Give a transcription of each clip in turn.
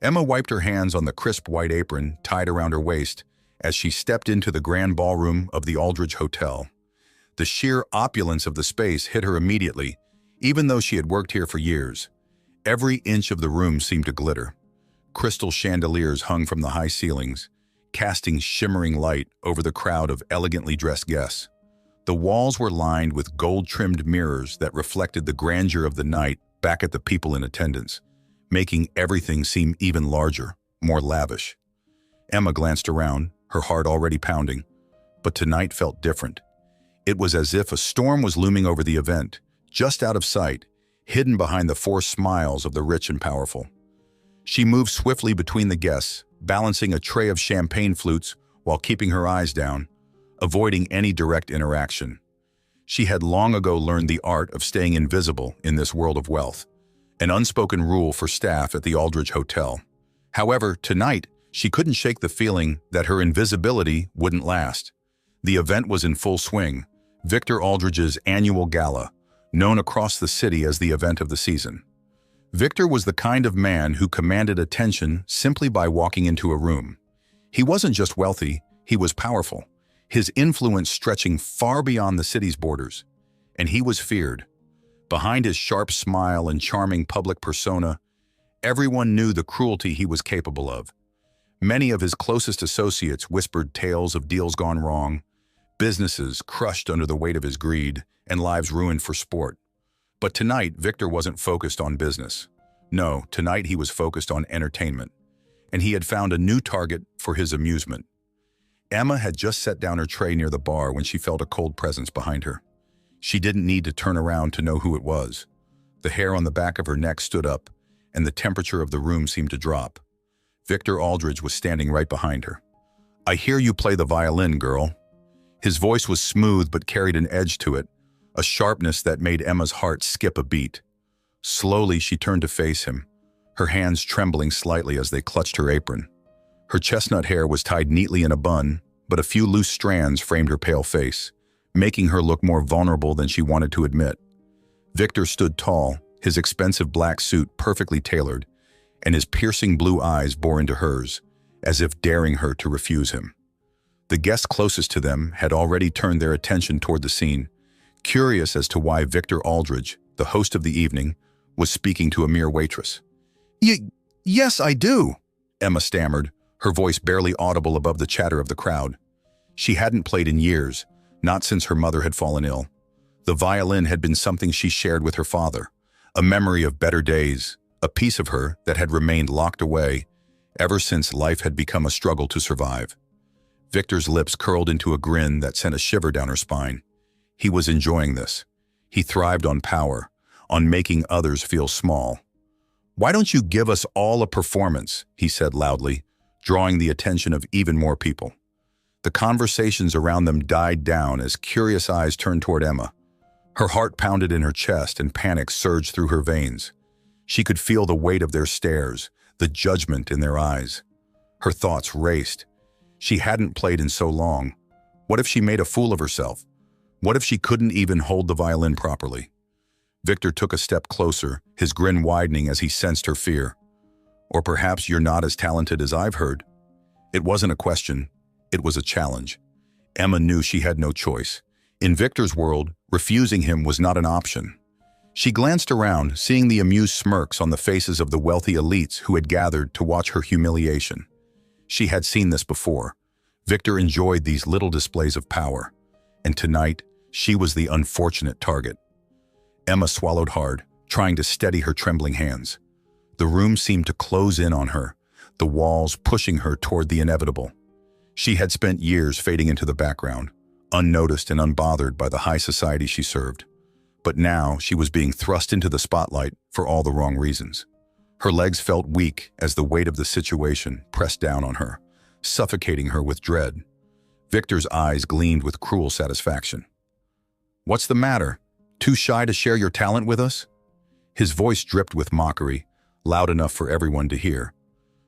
Emma wiped her hands on the crisp white apron tied around her waist as she stepped into the grand ballroom of the Aldridge Hotel. The sheer opulence of the space hit her immediately, even though she had worked here for years. Every inch of the room seemed to glitter. Crystal chandeliers hung from the high ceilings, casting shimmering light over the crowd of elegantly dressed guests. The walls were lined with gold-trimmed mirrors that reflected the grandeur of the night back at the people in attendance, making everything seem even larger, more lavish. Emma glanced around, her heart already pounding, but tonight felt different. It was as if a storm was looming over the event, just out of sight, hidden behind the forced smiles of the rich and powerful. She moved swiftly between the guests, balancing a tray of champagne flutes while keeping her eyes down, avoiding any direct interaction. She had long ago learned the art of staying invisible in this world of wealth, an unspoken rule for staff at the Aldridge Hotel. However, tonight, she couldn't shake the feeling that her invisibility wouldn't last. The event was in full swing, Victor Aldridge's annual gala, known across the city as the event of the season. Victor was the kind of man who commanded attention simply by walking into a room. He wasn't just wealthy, he was powerful, his influence stretching far beyond the city's borders, and he was feared. Behind his sharp smile and charming public persona, everyone knew the cruelty he was capable of. Many of his closest associates whispered tales of deals gone wrong, businesses crushed under the weight of his greed, and lives ruined for sport. But tonight, Victor wasn't focused on business. No, tonight he was focused on entertainment, and he had found a new target for his amusement. Emma had just set down her tray near the bar when she felt a cold presence behind her. She didn't need to turn around to know who it was. The hair on the back of her neck stood up, and the temperature of the room seemed to drop. Victor Aldridge was standing right behind her. "I hear you play the violin, girl." His voice was smooth but carried an edge to it, a sharpness that made Emma's heart skip a beat. Slowly, she turned to face him, her hands trembling slightly as they clutched her apron. Her chestnut hair was tied neatly in a bun, but a few loose strands framed her pale face, making her look more vulnerable than she wanted to admit. Victor stood tall, his expensive black suit perfectly tailored, and his piercing blue eyes bore into hers, as if daring her to refuse him. The guests closest to them had already turned their attention toward the scene, curious as to why Victor Aldridge, the host of the evening, was speaking to a mere waitress. Yes, I do," Emma stammered, her voice barely audible above the chatter of the crowd. She hadn't played in years, not since her mother had fallen ill. The violin had been something she shared with her father, a memory of better days, a piece of her that had remained locked away ever since life had become a struggle to survive. Victor's lips curled into a grin that sent a shiver down her spine. He was enjoying this. He thrived on power, on making others feel small. "Why don't you give us all a performance?" he said loudly, drawing the attention of even more people. The conversations around them died down as curious eyes turned toward Emma. Her heart pounded in her chest and panic surged through her veins. She could feel the weight of their stares, the judgment in their eyes. Her thoughts raced. She hadn't played in so long. What if she made a fool of herself? What if she couldn't even hold the violin properly? Victor took a step closer, his grin widening as he sensed her fear. "Or perhaps you're not as talented as I've heard." It wasn't a question, it was a challenge. Emma knew she had no choice. In Victor's world, refusing him was not an option. She glanced around, seeing the amused smirks on the faces of the wealthy elites who had gathered to watch her humiliation. She had seen this before. Victor enjoyed these little displays of power, and tonight, she was the unfortunate target. Emma swallowed hard, trying to steady her trembling hands. The room seemed to close in on her, the walls pushing her toward the inevitable. She had spent years fading into the background, unnoticed and unbothered by the high society she served. But now she was being thrust into the spotlight for all the wrong reasons. Her legs felt weak as the weight of the situation pressed down on her, suffocating her with dread. Victor's eyes gleamed with cruel satisfaction. "What's the matter? Too shy to share your talent with us?" His voice dripped with mockery, loud enough for everyone to hear.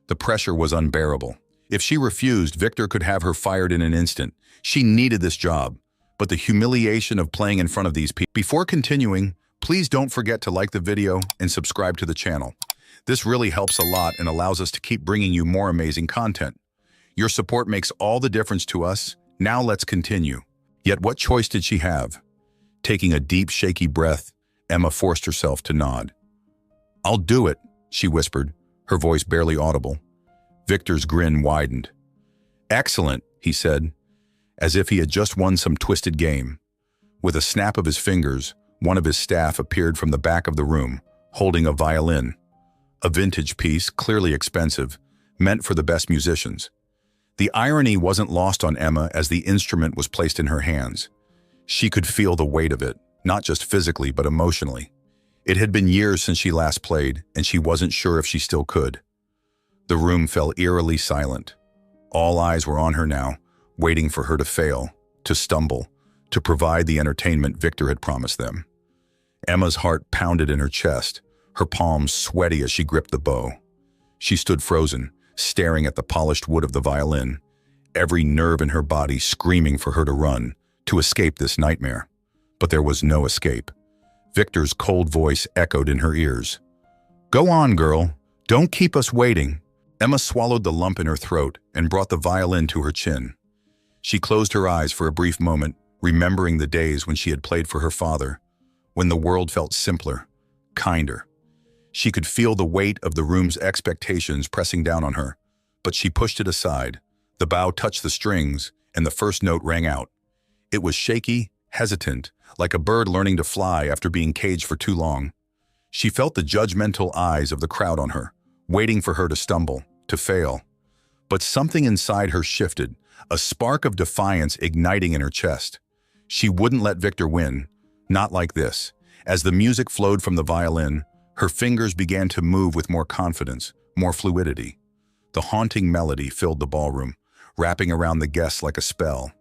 The pressure was unbearable. If she refused, Victor could have her fired in an instant. She needed this job, but the humiliation of playing in front of these people. Before continuing, please don't forget to like the video and subscribe to the channel. This really helps a lot and allows us to keep bringing you more amazing content. Your support makes all the difference to us. Now let's continue. Yet what choice did she have? Taking a deep, shaky breath, Emma forced herself to nod. "I'll do it," she whispered, her voice barely audible. Victor's grin widened. "Excellent," he said, as if he had just won some twisted game. With a snap of his fingers, one of his staff appeared from the back of the room, holding a violin. A vintage piece, clearly expensive, meant for the best musicians. The irony wasn't lost on Emma as the instrument was placed in her hands. She could feel the weight of it, not just physically but emotionally. It had been years since she last played, and she wasn't sure if she still could. The room fell eerily silent. All eyes were on her now, waiting for her to fail, to stumble, to provide the entertainment Victor had promised them. Emma's heart pounded in her chest, her palms sweaty as she gripped the bow. She stood frozen, staring at the polished wood of the violin, every nerve in her body screaming for her to run, to escape this nightmare. But there was no escape. Victor's cold voice echoed in her ears. "Go on, girl. Don't keep us waiting." Emma swallowed the lump in her throat and brought the violin to her chin. She closed her eyes for a brief moment, remembering the days when she had played for her father, when the world felt simpler, kinder. She could feel the weight of the room's expectations pressing down on her, but she pushed it aside. The bow touched the strings, and the first note rang out. It was shaky, hesitant, like a bird learning to fly after being caged for too long. She felt the judgmental eyes of the crowd on her, waiting for her to stumble, to fail. But something inside her shifted, a spark of defiance igniting in her chest. She wouldn't let Victor win, not like this. As the music flowed from the violin, her fingers began to move with more confidence, more fluidity. The haunting melody filled the ballroom, wrapping around the guests like a spell.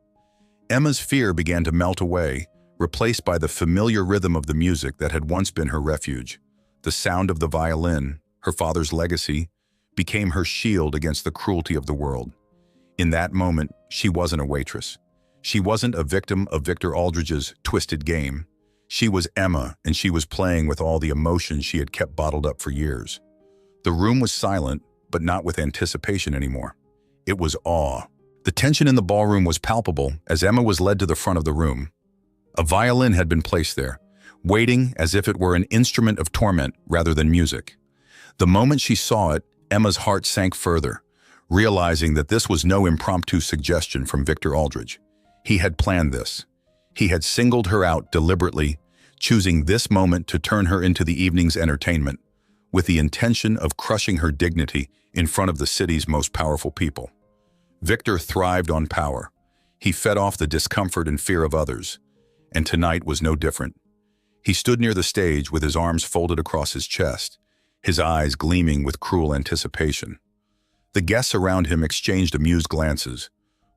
Emma's fear began to melt away, replaced by the familiar rhythm of the music that had once been her refuge. The sound of the violin, her father's legacy, became her shield against the cruelty of the world. In that moment, she wasn't a waitress. She wasn't a victim of Victor Aldridge's twisted game. She was Emma, and she was playing with all the emotion she had kept bottled up for years. The room was silent, but not with anticipation anymore. It was awe. The tension in the ballroom was palpable as Emma was led to the front of the room. A violin had been placed there, waiting as if it were an instrument of torment rather than music. The moment she saw it, Emma's heart sank further, realizing that this was no impromptu suggestion from Victor Aldridge. He had planned this. He had singled her out deliberately, choosing this moment to turn her into the evening's entertainment, with the intention of crushing her dignity in front of the city's most powerful people. Victor thrived on power. He fed off the discomfort and fear of others, and tonight was no different. He stood near the stage with his arms folded across his chest, his eyes gleaming with cruel anticipation. The guests around him exchanged amused glances,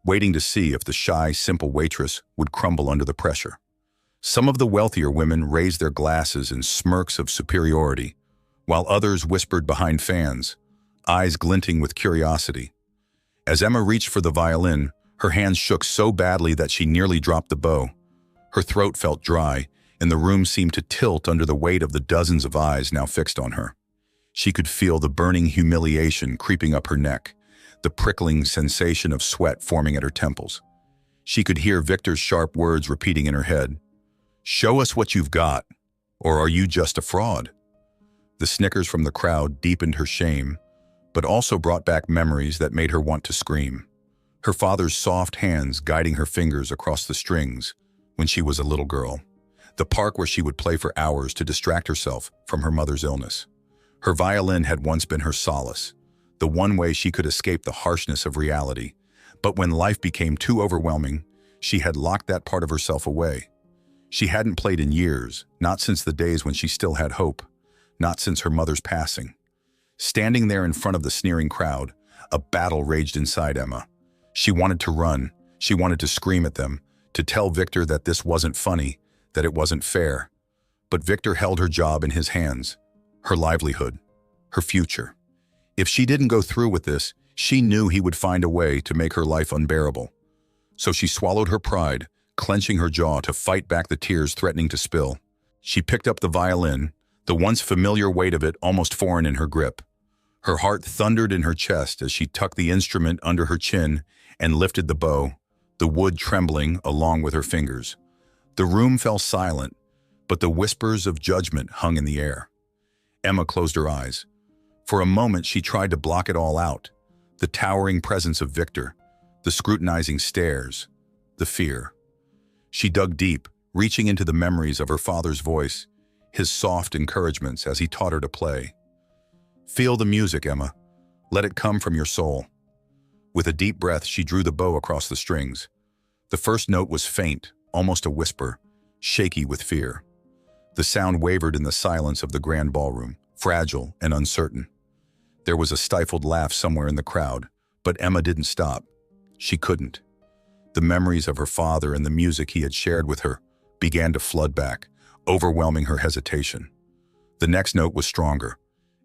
waiting to see if the shy, simple waitress would crumble under the pressure. Some of the wealthier women raised their glasses in smirks of superiority, while others whispered behind fans, eyes glinting with curiosity. As Emma reached for the violin, her hands shook so badly that she nearly dropped the bow. Her throat felt dry, and the room seemed to tilt under the weight of the dozens of eyes now fixed on her. She could feel the burning humiliation creeping up her neck, the prickling sensation of sweat forming at her temples. She could hear Victor's sharp words repeating in her head. "Show us what you've got, or are you just a fraud?" The snickers from the crowd deepened her shame, but also brought back memories that made her want to scream. Her father's soft hands guiding her fingers across the strings when she was a little girl. The park where she would play for hours to distract herself from her mother's illness. Her violin had once been her solace, the one way she could escape the harshness of reality. But when life became too overwhelming, she had locked that part of herself away. She hadn't played in years, not since the days when she still had hope, not since her mother's passing. Standing there in front of the sneering crowd, a battle raged inside Emma. She wanted to run, she wanted to scream at them, to tell Victor that this wasn't funny, that it wasn't fair. But Victor held her job in his hands, her livelihood, her future. If she didn't go through with this, she knew he would find a way to make her life unbearable. So she swallowed her pride, clenching her jaw to fight back the tears threatening to spill. She picked up the violin, the once familiar weight of it almost foreign in her grip. Her heart thundered in her chest as she tucked the instrument under her chin and lifted the bow, the wood trembling along with her fingers. The room fell silent, but the whispers of judgment hung in the air. Emma closed her eyes. For a moment she tried to block it all out, the towering presence of Victor, the scrutinizing stares, the fear. She dug deep, reaching into the memories of her father's voice, his soft encouragements as he taught her to play. Feel the music, Emma. Let it come from your soul. With a deep breath, she drew the bow across the strings. The first note was faint, almost a whisper, shaky with fear. The sound wavered in the silence of the grand ballroom, fragile and uncertain. There was a stifled laugh somewhere in the crowd, but Emma didn't stop. She couldn't. The memories of her father and the music he had shared with her began to flood back, overwhelming her hesitation. The next note was stronger,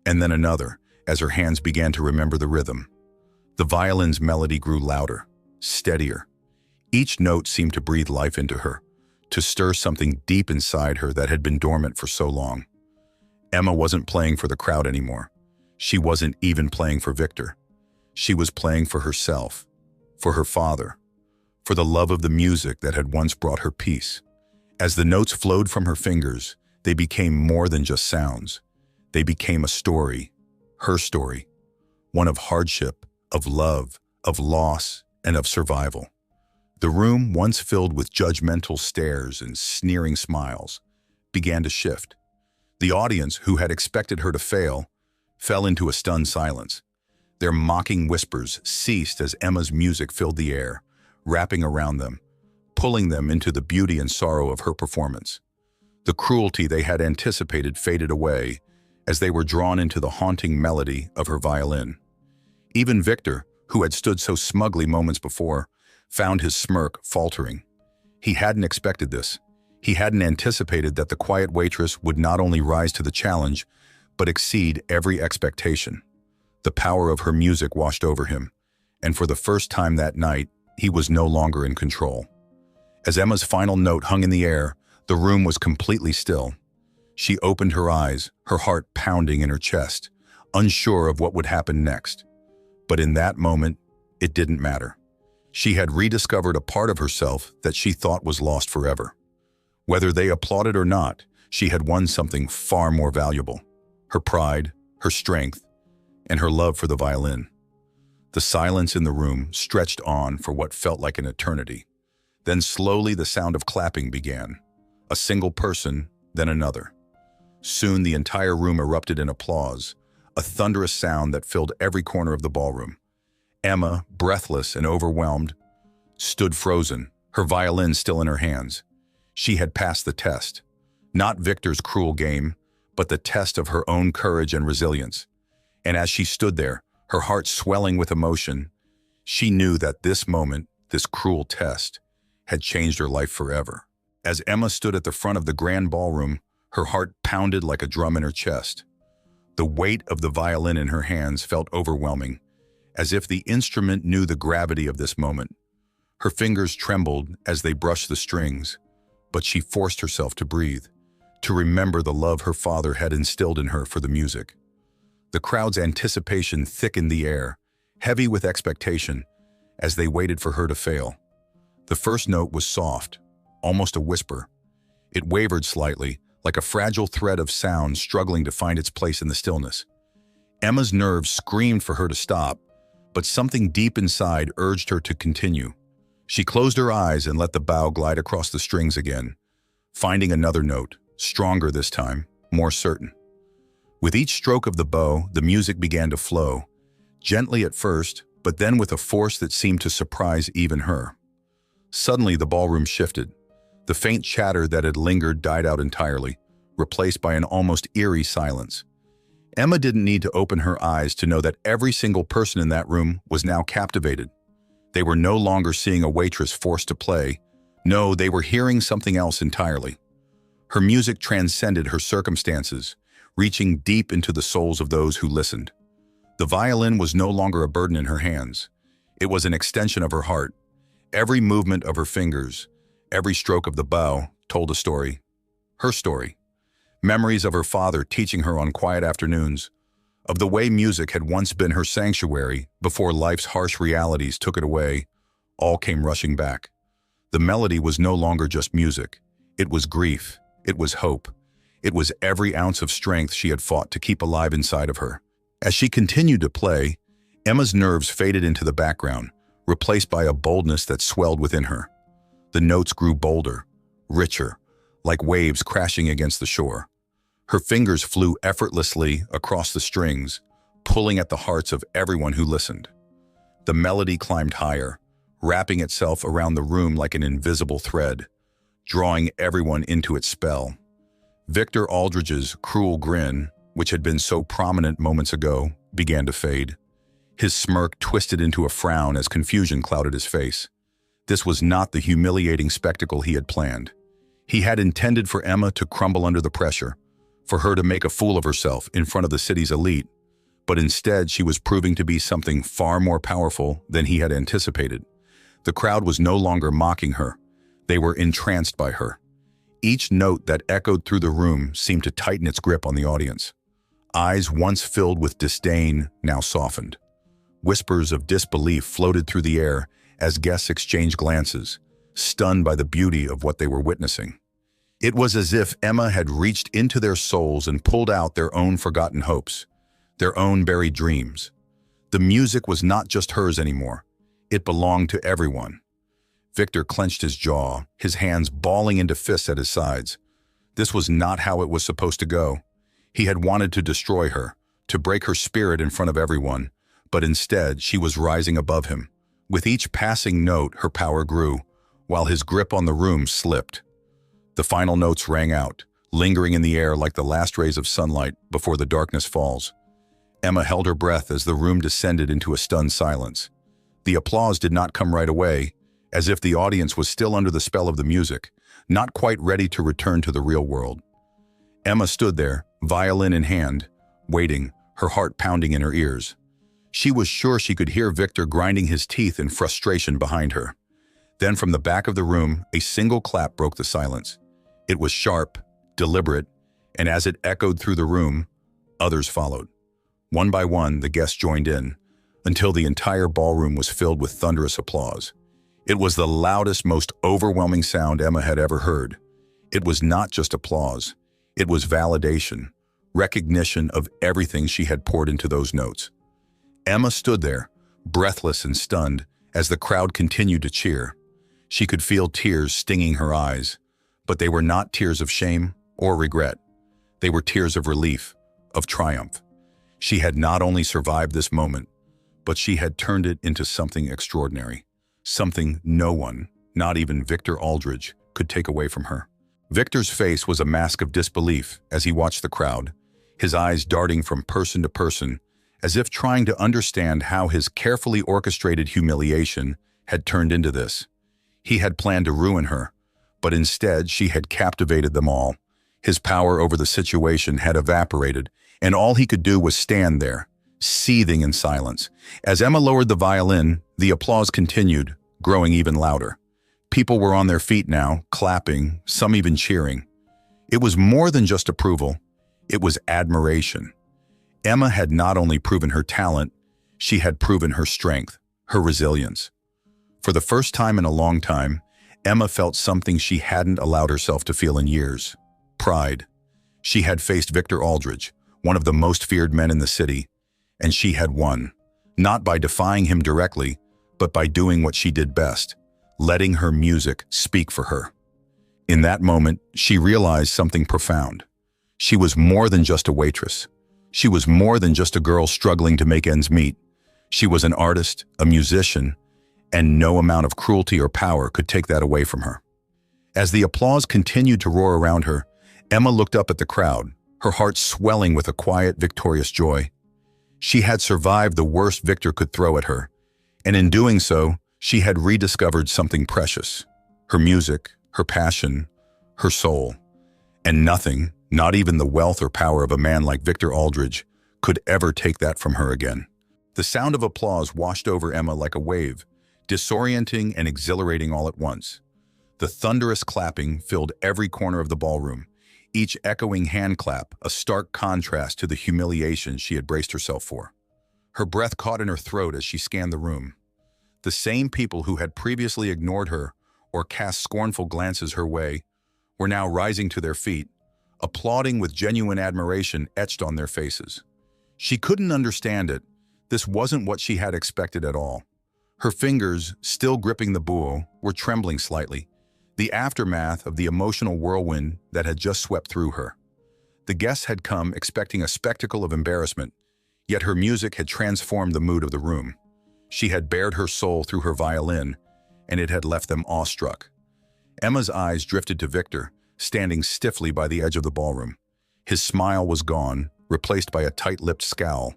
and then another, as her hands began to remember the rhythm. The violin's melody grew louder, steadier. Each note seemed to breathe life into her, to stir something deep inside her that had been dormant for so long. Emma wasn't playing for the crowd anymore. She wasn't even playing for Victor. She was playing for herself, for her father, for the love of the music that had once brought her peace. As the notes flowed from her fingers, they became more than just sounds. They became a story, her story, one of hardship, of love, of loss, and of survival. The room, once filled with judgmental stares and sneering smiles, began to shift. The audience, who had expected her to fail, fell into a stunned silence. Their mocking whispers ceased as Emma's music filled the air, wrapping around them, pulling them into the beauty and sorrow of her performance. The cruelty they had anticipated faded away as they were drawn into the haunting melody of her violin. Even Victor, who had stood so smugly moments before, found his smirk faltering. He hadn't expected this. He hadn't anticipated that the quiet waitress would not only rise to the challenge, but exceed every expectation. The power of her music washed over him, and for the first time that night, he was no longer in control. As Emma's final note hung in the air, the room was completely still. She opened her eyes, her heart pounding in her chest, unsure of what would happen next. But in that moment, it didn't matter. She had rediscovered a part of herself that she thought was lost forever. Whether they applauded or not, she had won something far more valuable: her pride, her strength, and her love for the violin. The silence in the room stretched on for what felt like an eternity. Then slowly the sound of clapping began. A single person, then another. Soon the entire room erupted in applause, a thunderous sound that filled every corner of the ballroom. Emma, breathless and overwhelmed, stood frozen, her violin still in her hands. She had passed the test. Not Victor's cruel game, but the test of her own courage and resilience. And as she stood there, her heart swelling with emotion, she knew that this moment, this cruel test, had changed her life forever. As Emma stood at the front of the grand ballroom, her heart pounded like a drum in her chest. The weight of the violin in her hands felt overwhelming, as if the instrument knew the gravity of this moment. Her fingers trembled as they brushed the strings, but she forced herself to breathe, to remember the love her father had instilled in her for the music. The crowd's anticipation thickened the air, heavy with expectation, as they waited for her to fail. The first note was soft, almost a whisper. It wavered slightly, like a fragile thread of sound struggling to find its place in the stillness. Emma's nerves screamed for her to stop, but something deep inside urged her to continue. She closed her eyes and let the bow glide across the strings again, finding another note, stronger this time, more certain. With each stroke of the bow, the music began to flow, gently at first, but then with a force that seemed to surprise even her. Suddenly, the ballroom shifted. The faint chatter that had lingered died out entirely, replaced by an almost eerie silence. Emma didn't need to open her eyes to know that every single person in that room was now captivated. They were no longer seeing a waitress forced to play. No, they were hearing something else entirely. Her music transcended her circumstances, reaching deep into the souls of those who listened. The violin was no longer a burden in her hands. It was an extension of her heart. Every movement of her fingers, every stroke of the bow told a story. Her story. Memories of her father teaching her on quiet afternoons, of the way music had once been her sanctuary before life's harsh realities took it away, all came rushing back. The melody was no longer just music. It was grief. It was hope. It was every ounce of strength she had fought to keep alive inside of her. As she continued to play, Emma's nerves faded into the background, replaced by a boldness that swelled within her. The notes grew bolder, richer, like waves crashing against the shore. Her fingers flew effortlessly across the strings, pulling at the hearts of everyone who listened. The melody climbed higher, wrapping itself around the room like an invisible thread, drawing everyone into its spell. Victor Aldridge's cruel grin, which had been so prominent moments ago, began to fade. His smirk twisted into a frown as confusion clouded his face. This was not the humiliating spectacle he had planned. He had intended for Emma to crumble under the pressure, for her to make a fool of herself in front of the city's elite, but instead she was proving to be something far more powerful than he had anticipated. The crowd was no longer mocking her. They were entranced by her. Each note that echoed through the room seemed to tighten its grip on the audience. Eyes once filled with disdain now softened. Whispers of disbelief floated through the air as guests exchanged glances, stunned by the beauty of what they were witnessing. It was as if Emma had reached into their souls and pulled out their own forgotten hopes, their own buried dreams. The music was not just hers anymore. It belonged to everyone. Victor clenched his jaw, his hands balling into fists at his sides. This was not how it was supposed to go. He had wanted to destroy her, to break her spirit in front of everyone, but instead she was rising above him. With each passing note, her power grew, while his grip on the room slipped. The final notes rang out, lingering in the air like the last rays of sunlight before the darkness falls. Emma held her breath as the room descended into a stunned silence. The applause did not come right away, as if the audience was still under the spell of the music, not quite ready to return to the real world. Emma stood there, violin in hand, waiting, her heart pounding in her ears. She was sure she could hear Victor grinding his teeth in frustration behind her. Then from the back of the room, a single clap broke the silence. It was sharp, deliberate, and as it echoed through the room, others followed. One by one, the guests joined in, until the entire ballroom was filled with thunderous applause. It was the loudest, most overwhelming sound Emma had ever heard. It was not just applause. It was validation, recognition of everything she had poured into those notes. Emma stood there, breathless and stunned, as the crowd continued to cheer. She could feel tears stinging her eyes, but they were not tears of shame or regret. They were tears of relief, of triumph. She had not only survived this moment, but she had turned it into something extraordinary, something no one, not even Victor Aldridge, could take away from her. Victor's face was a mask of disbelief as he watched the crowd, his eyes darting from person to person, as if trying to understand how his carefully orchestrated humiliation had turned into this. He had planned to ruin her, but instead she had captivated them all. His power over the situation had evaporated, and all he could do was stand there, seething in silence. As Emma lowered the violin, the applause continued, growing even louder. People were on their feet now, clapping, some even cheering. It was more than just approval. It was admiration. Emma had not only proven her talent, she had proven her strength, her resilience. For the first time in a long time, Emma felt something she hadn't allowed herself to feel in years: pride. She had faced Victor Aldridge, one of the most feared men in the city, and she had won, not by defying him directly, but by doing what she did best, letting her music speak for her. In that moment, she realized something profound. She was more than just a waitress. She was more than just a girl struggling to make ends meet. She was an artist, a musician, and no amount of cruelty or power could take that away from her. As the applause continued to roar around her, Emma looked up at the crowd, her heart swelling with a quiet, victorious joy. She had survived the worst Victor could throw at her, and in doing so, she had rediscovered something precious: her music, her passion, her soul. And nothing, not even the wealth or power of a man like Victor Aldridge, could ever take that from her again. The sound of applause washed over Emma like a wave, disorienting and exhilarating all at once. The thunderous clapping filled every corner of the ballroom, each echoing hand clap a stark contrast to the humiliation she had braced herself for. Her breath caught in her throat as she scanned the room. The same people who had previously ignored her or cast scornful glances her way were now rising to their feet, applauding with genuine admiration etched on their faces. She couldn't understand it. This wasn't what she had expected at all. Her fingers, still gripping the buo, were trembling slightly, the aftermath of the emotional whirlwind that had just swept through her. The guests had come expecting a spectacle of embarrassment, yet her music had transformed the mood of the room. She had bared her soul through her violin, and it had left them awestruck. Emma's eyes drifted to Victor, standing stiffly by the edge of the ballroom. His smile was gone, replaced by a tight-lipped scowl.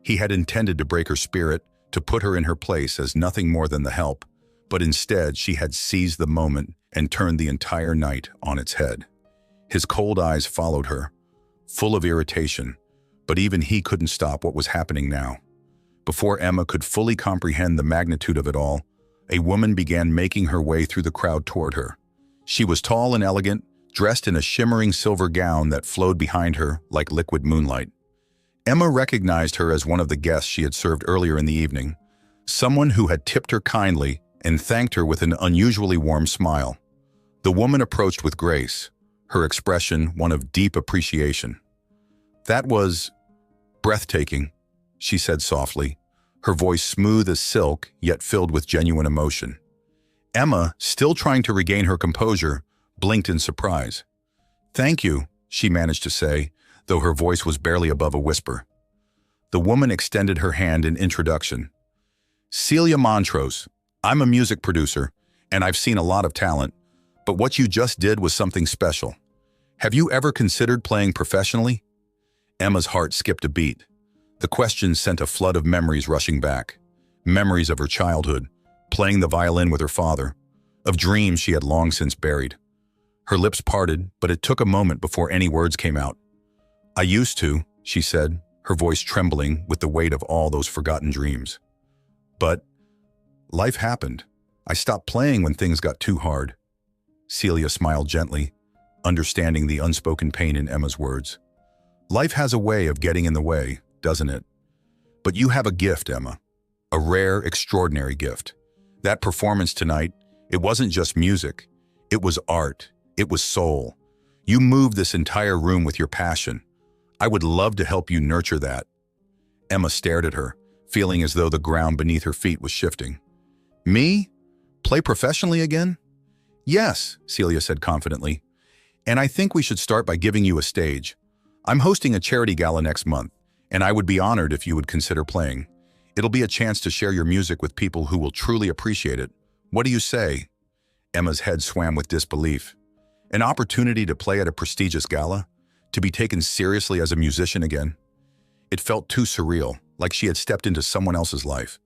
He had intended to break her spirit, to put her in her place as nothing more than the help, but instead she had seized the moment and turned the entire night on its head. His cold eyes followed her, full of irritation, but even he couldn't stop what was happening now. Before Emma could fully comprehend the magnitude of it all, a woman began making her way through the crowd toward her. She was tall and elegant, dressed in a shimmering silver gown that flowed behind her like liquid moonlight. Emma recognized her as one of the guests she had served earlier in the evening, someone who had tipped her kindly and thanked her with an unusually warm smile. The woman approached with grace, her expression one of deep appreciation. "That was breathtaking," she said softly, her voice smooth as silk yet filled with genuine emotion. Emma, still trying to regain her composure, blinked in surprise. "Thank you," she managed to say, though her voice was barely above a whisper. The woman extended her hand in introduction. "Celia Montrose. I'm a music producer, and I've seen a lot of talent, but what you just did was something special. Have you ever considered playing professionally?" Emma's heart skipped a beat. The question sent a flood of memories rushing back. Memories of her childhood, playing the violin with her father, of dreams she had long since buried. Her lips parted, but it took a moment before any words came out. "I used to," she said, her voice trembling with the weight of all those forgotten dreams. "But life happened. I stopped playing when things got too hard." Celia smiled gently, understanding the unspoken pain in Emma's words. "Life has a way of getting in the way, doesn't it? But you have a gift, Emma. A rare, extraordinary gift. That performance tonight, it wasn't just music. It was art. It was soul. You moved this entire room with your passion. I would love to help you nurture that." Emma stared at her, feeling as though the ground beneath her feet was shifting. "Me? Play professionally again?" "Yes," Celia said confidently. "And I think we should start by giving you a stage. I'm hosting a charity gala next month, and I would be honored if you would consider playing. It'll be a chance to share your music with people who will truly appreciate it. What do you say?" Emma's head swam with disbelief. An opportunity to play at a prestigious gala? To be taken seriously as a musician again? It felt too surreal, like she had stepped into someone else's life.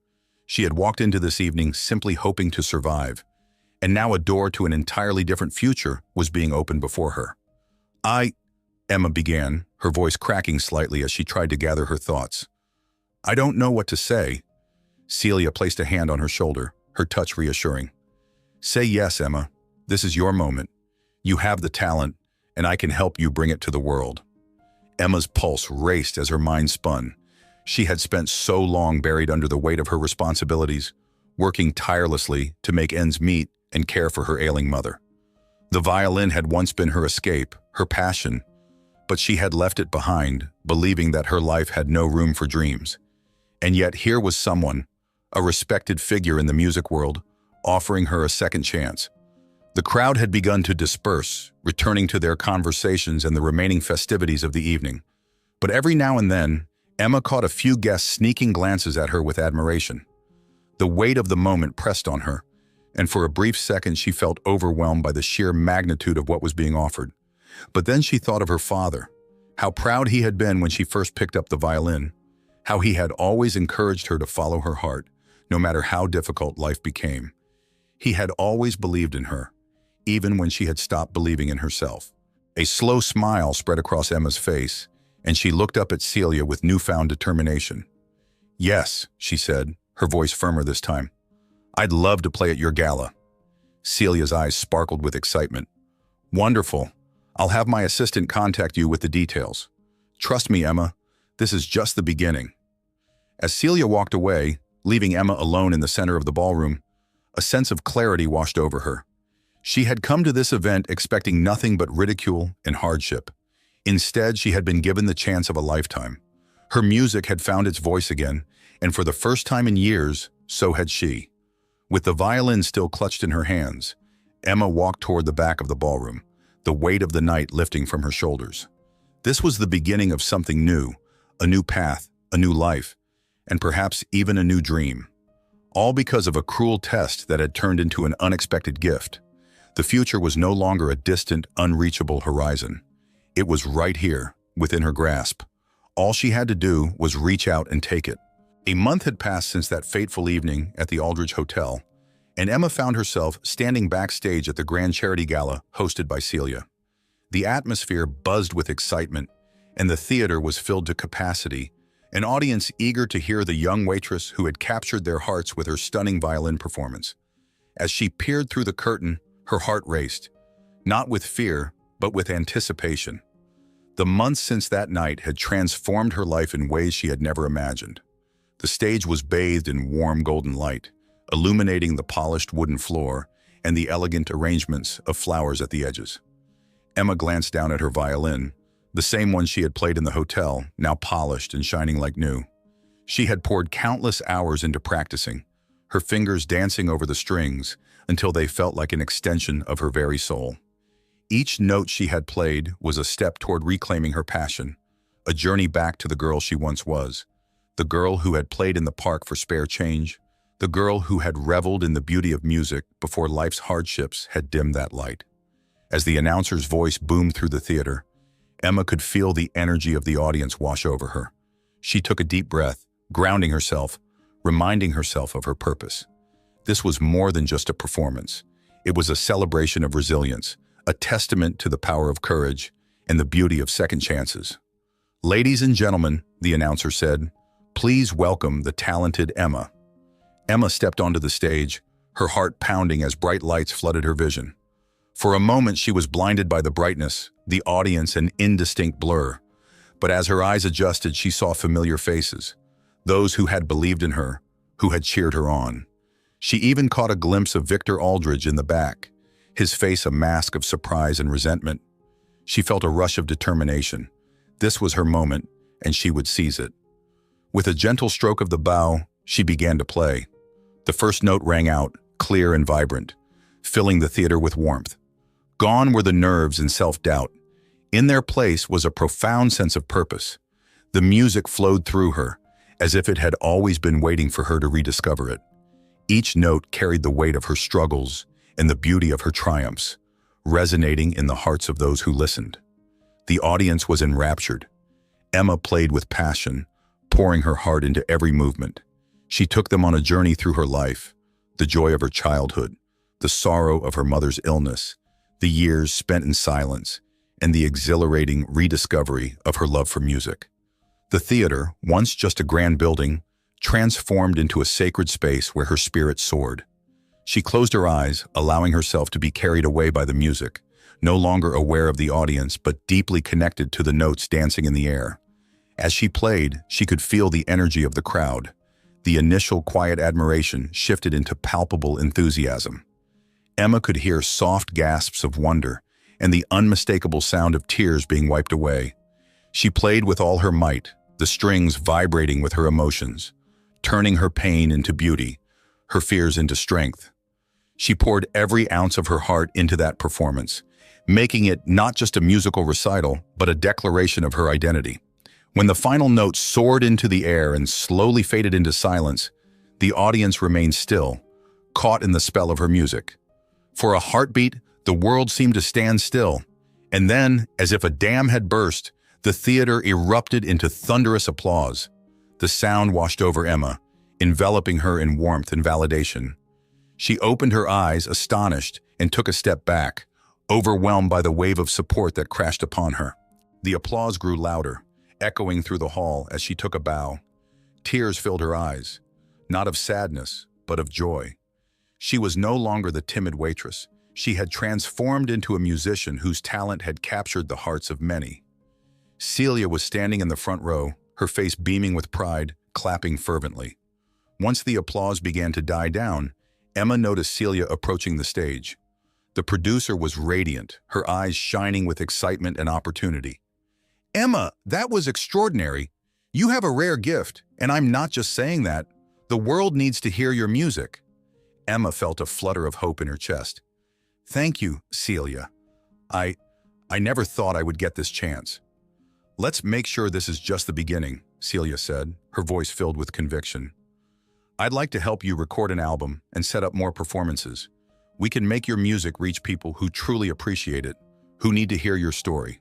She had walked into this evening simply hoping to survive, and now a door to an entirely different future was being opened before her. Emma began, her voice cracking slightly as she tried to gather her thoughts. "I don't know what to say." Celia placed a hand on her shoulder, her touch reassuring. "Say yes, Emma. This is your moment. You have the talent, and I can help you bring it to the world." Emma's pulse raced as her mind spun. She had spent so long buried under the weight of her responsibilities, working tirelessly to make ends meet and care for her ailing mother. The violin had once been her escape, her passion, but she had left it behind, believing that her life had no room for dreams. And yet here was someone, a respected figure in the music world, offering her a second chance. The crowd had begun to disperse, returning to their conversations and the remaining festivities of the evening. But every now and then, Emma caught a few guests sneaking glances at her with admiration. The weight of the moment pressed on her, and for a brief second she felt overwhelmed by the sheer magnitude of what was being offered. But then she thought of her father, how proud he had been when she first picked up the violin, how he had always encouraged her to follow her heart, no matter how difficult life became. He had always believed in her, even when she had stopped believing in herself. A slow smile spread across Emma's face, and she looked up at Celia with newfound determination. "Yes," she said, her voice firmer this time. "I'd love to play at your gala." Celia's eyes sparkled with excitement. "Wonderful. I'll have my assistant contact you with the details. Trust me, Emma, this is just the beginning." As Celia walked away, leaving Emma alone in the center of the ballroom, a sense of clarity washed over her. She had come to this event expecting nothing but ridicule and hardship. Instead, she had been given the chance of a lifetime. Her music had found its voice again, and for the first time in years, so had she. With the violin still clutched in her hands, Emma walked toward the back of the ballroom, the weight of the night lifting from her shoulders. This was the beginning of something new, a new path, a new life, and perhaps even a new dream. All because of a cruel test that had turned into an unexpected gift. The future was no longer a distant, unreachable horizon. It was right here, within her grasp. All she had to do was reach out and take it. A month had passed since that fateful evening at the Aldridge Hotel, and Emma found herself standing backstage at the grand charity gala hosted by Celia. The atmosphere buzzed with excitement, and the theater was filled to capacity, an audience eager to hear the young waitress who had captured their hearts with her stunning violin performance. As she peered through the curtain, her heart raced, not with fear, but with anticipation. The months since that night had transformed her life in ways she had never imagined. The stage was bathed in warm golden light, illuminating the polished wooden floor and the elegant arrangements of flowers at the edges. Emma glanced down at her violin, the same one she had played in the hotel, now polished and shining like new. She had poured countless hours into practicing, her fingers dancing over the strings until they felt like an extension of her very soul. Each note she had played was a step toward reclaiming her passion, a journey back to the girl she once was, the girl who had played in the park for spare change, the girl who had reveled in the beauty of music before life's hardships had dimmed that light. As the announcer's voice boomed through the theater, Emma could feel the energy of the audience wash over her. She took a deep breath, grounding herself, reminding herself of her purpose. This was more than just a performance. It was a celebration of resilience, a testament to the power of courage and the beauty of second chances. "Ladies and gentlemen," the announcer said, "please welcome the talented Emma." Emma stepped onto the stage, her heart pounding as bright lights flooded her vision. For a moment, she was blinded by the brightness, the audience an indistinct blur. But as her eyes adjusted, she saw familiar faces, those who had believed in her, who had cheered her on. She even caught a glimpse of Victor Aldridge in the back, his face a mask of surprise and resentment. She felt a rush of determination. This was her moment, and she would seize it. With a gentle stroke of the bow, she began to play. The first note rang out, clear and vibrant, filling the theater with warmth. Gone were the nerves and self-doubt. In their place was a profound sense of purpose. The music flowed through her, as if it had always been waiting for her to rediscover it. Each note carried the weight of her struggles and the beauty of her triumphs, resonating in the hearts of those who listened. The audience was enraptured. Emma played with passion, pouring her heart into every movement. She took them on a journey through her life, the joy of her childhood, the sorrow of her mother's illness, the years spent in silence, and the exhilarating rediscovery of her love for music. The theater, once just a grand building, transformed into a sacred space where her spirit soared. She closed her eyes, allowing herself to be carried away by the music, no longer aware of the audience but deeply connected to the notes dancing in the air. As she played, she could feel the energy of the crowd. The initial quiet admiration shifted into palpable enthusiasm. Emma could hear soft gasps of wonder and the unmistakable sound of tears being wiped away. She played with all her might, the strings vibrating with her emotions, turning her pain into beauty, her fears into strength. She poured every ounce of her heart into that performance, making it not just a musical recital, but a declaration of her identity. When the final note soared into the air and slowly faded into silence, the audience remained still, caught in the spell of her music. For a heartbeat, the world seemed to stand still, and then, as if a dam had burst, the theater erupted into thunderous applause. The sound washed over Emma, enveloping her in warmth and validation. She opened her eyes, astonished, and took a step back, overwhelmed by the wave of support that crashed upon her. The applause grew louder, echoing through the hall as she took a bow. Tears filled her eyes, not of sadness, but of joy. She was no longer the timid waitress. She had transformed into a musician whose talent had captured the hearts of many. Celia was standing in the front row, her face beaming with pride, clapping fervently. Once the applause began to die down, Emma noticed Celia approaching the stage. The producer was radiant, her eyes shining with excitement and opportunity. "Emma, that was extraordinary. You have a rare gift, and I'm not just saying that. The world needs to hear your music." Emma felt a flutter of hope in her chest. "Thank you, Celia. I never thought I would get this chance." "Let's make sure this is just the beginning," Celia said, her voice filled with conviction. "I'd like to help you record an album and set up more performances. We can make your music reach people who truly appreciate it, who need to hear your story."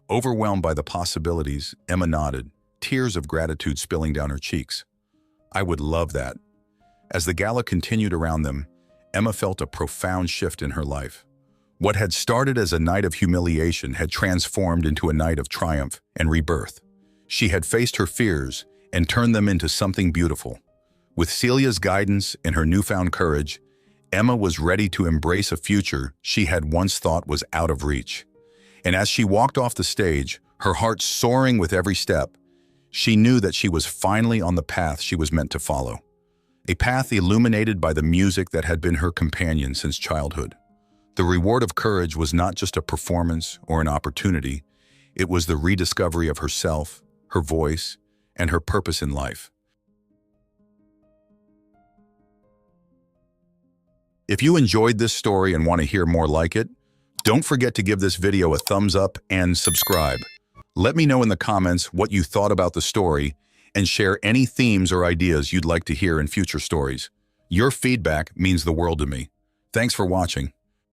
Overwhelmed by the possibilities, Emma nodded, tears of gratitude spilling down her cheeks. "I would love that." As the gala continued around them, Emma felt a profound shift in her life. What had started as a night of humiliation had transformed into a night of triumph and rebirth. She had faced her fears and turned them into something beautiful. With Celia's guidance and her newfound courage, Emma was ready to embrace a future she had once thought was out of reach. And as she walked off the stage, her heart soaring with every step, she knew that she was finally on the path she was meant to follow. A path illuminated by the music that had been her companion since childhood. The reward of courage was not just a performance or an opportunity, it was the rediscovery of herself, her voice, and her purpose in life. If you enjoyed this story and want to hear more like it, don't forget to give this video a thumbs up and subscribe. Let me know in the comments what you thought about the story and share any themes or ideas you'd like to hear in future stories. Your feedback means the world to me. Thanks for watching.